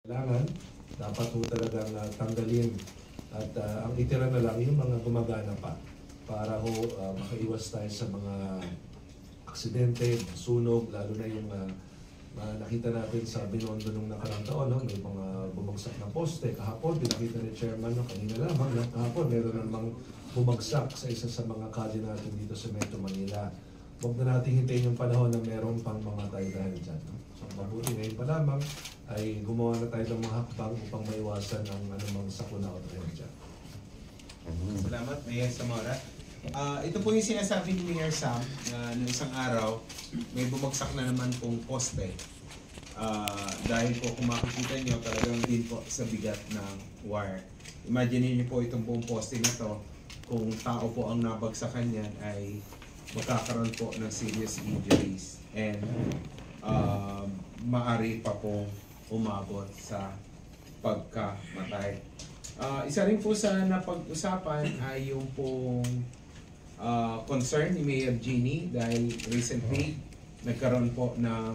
Kailangan, dapat ho talagang tanggalin at ang itira na lang yung mga gumagana pa para ho makaiwas tayo sa mga aksidente, sunog, lalo na yung nakita natin sa Binondo nung nakarang taon, no? May mga bumagsak na poste. Kahapon, pinakita ni Chairman, no? Kanina lamang, kahapon, meron namang bumagsak sa isa sa mga kalye natin dito sa Metro Manila. Huwag na natin hintayin yung panahon na meron pang mga tayo dahil dyan. No? So, mabuti ngayon pa lamang ay gumawa na tayo ng mga hakbang upang maiwasan ang anumang sakuna o trahedya. Salamat, Mayor Zamora. Ito po yung sinasabi ni Mayor Sam na noong isang araw may bumagsak na naman pong poste. Dahil po kung makikita nyo talagang din po sa bigat ng wire. Imagine niyo po itong buong poste na to, kung tao po ang nabagsakan yan ay magkakaroon po ng serious injuries and maari pa pong umabot sa pagkamatay. Isa rin po sa napag-usapan ay yung pong concern ni Mayor Jeannie dahil recently nagkaroon po ng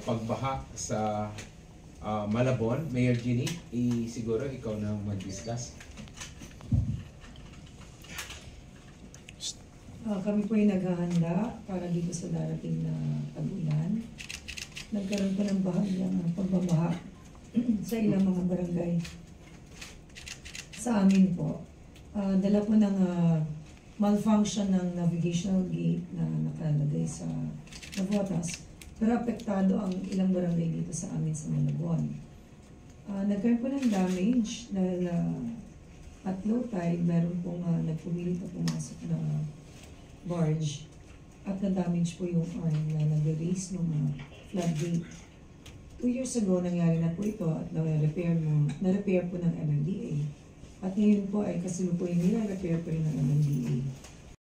pagbaha sa Malabon. Mayor Jeannie, siguro ikaw na mag-discuss. Kami po ay naghahanda para dito sa darating na pag-ulan. Nagkaroon po ng bahagyang pagbabaha sa ilang mga barangay. Sa amin po, dala po ng malfunction ng navigational gate na nakalagay sa Navotas. Pero apektado ang ilang barangay dito sa amin sa Malabon. Nagkaroon po ng damage dahil at low tide, meron pong nagpumilit na pumasok na barge at na-damage po yung arm na nag-raise ng floodgate. 2 years ago, nangyari na po ito at na-repair po ng MMDA. At ngayon po ay kasalukuyan nila repair po rin ng MMDA.